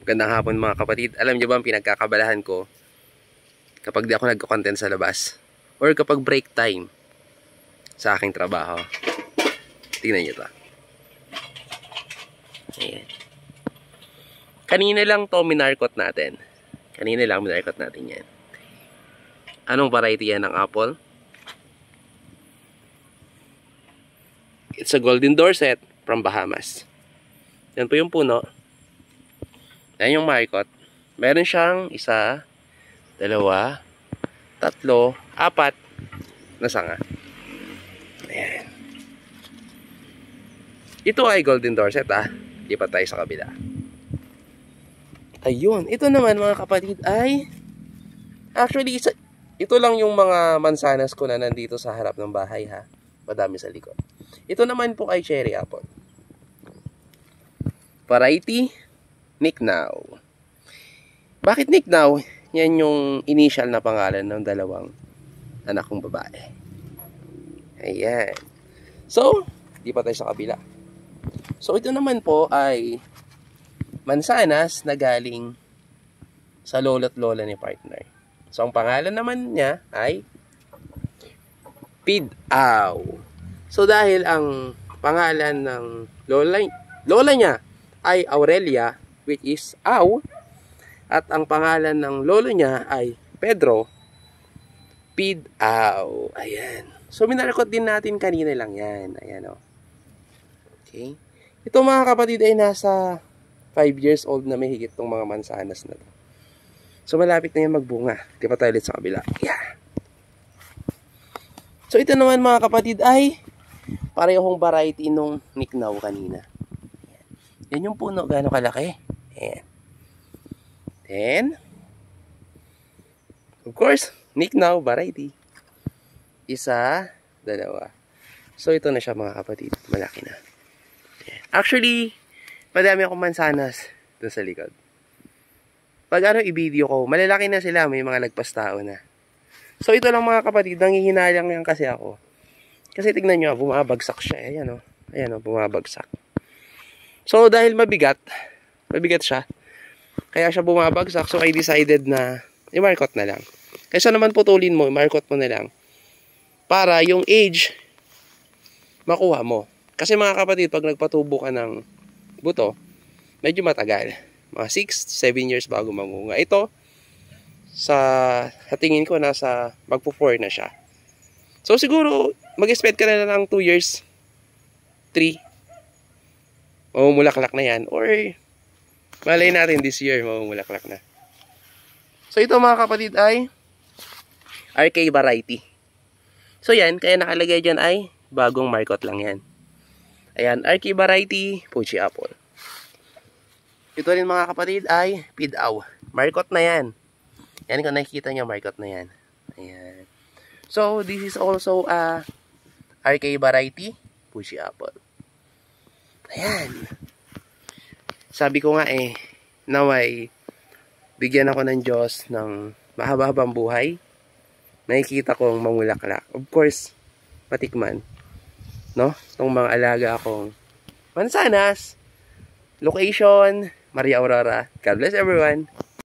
Gandang hapon mga kapatid. Alam niyo ba ang pinagkakabalahan ko kapag di ako nagko-content sa labas or kapag break time sa aking trabaho? Tingnan niyo to. Ayan. Kanina lang to minarkot natin. Kanina lang minarkot natin yan. Anong variety yan ng apple? It's a Golden Dorset from Bahamas. Yan po yung puno. Yan yung markot. Meron siyang 1, 2, 3, 4 na sanga. Ayan. Ito ay Golden Dorset Di pa tayo sa kabila. Ayun. Ito naman mga kapatid ay actually ito lang yung mga mansanas ko na nandito sa harap ng bahay Madami sa likod. Ito naman po ay cherry apple. Variety Nicknaw. Bakit Nicknaw? Yan yung initial na pangalan ng dalawang anak kong babae. Ayan. So, di pa tayo sa kabila. So, ito naman po ay mansanas na galing sa lolo't lola ni partner. So, ang pangalan naman niya ay Pidaw. So, dahil ang pangalan ng lola niya ay Aurelia, which is Aw, at ang pangalan ng lolo niya ay Pedro, Pidaw. Ayan. So, minarkot din natin kanina lang yan. Ayan o. Okay. Ito mga kapatid ay nasa 5 years old na may higit tong mga mansanas na to. So, malapit na yan magbunga. Di pa tayo ulit sa kabila. Yeah. So, ito naman mga kapatid ay parehong variety nung Nicknaw kanina. Yan yung puno, gaano kalaki. Ayan. Then, of course, Nicknaw variety. 1, 2. So, ito na siya mga kapatid. Malaki na. Ayan. Actually, madami akong mansanas doon sa likod. Pag i-video ko, malalaki na sila. May mga lagpas tao na. So, ito lang mga kapatid. Nangihinalang yan kasi ako. Kasi tignan nyo, bumabagsak siya. Ayan o. Ayan o, bumabagsak. So, dahil mabigat siya, kaya siya bumabagsak. So, I decided na i-markot na lang. Kaysa naman putulin mo, i-markot mo na lang. Para yung age, makuha mo. Kasi mga kapatid, pag nagpatubo ka ng buto, medyo matagal. Mga 6-7 years bago mamunga. Ito, sa tingin ko, nasa magpo-4 na siya. So, siguro, mag-expect ka na lang 2 years, 3. Mamumulaklak na yan. Or, malay natin this year, mamumulaklak na. So, ito mga kapatid ay RK variety. So, yan. Kaya nakalagay dyan ay bagong markot lang yan. Ayan. RK variety, Fuji apple. Ito rin mga kapatid ay Pidaw. Markot na yan. Yan kung nakikita nyo, markot na yan. Ayan. So, this is also a RK variety, Fuji apple. Ayan. Sabi ko nga naway bigyan ako ng Diyos ng mahaba-habang buhay. Nakikita kong mamulaklak. Of course, matikman. No? Itong mga alaga akong mansanas. Location, Maria Aurora. God bless everyone.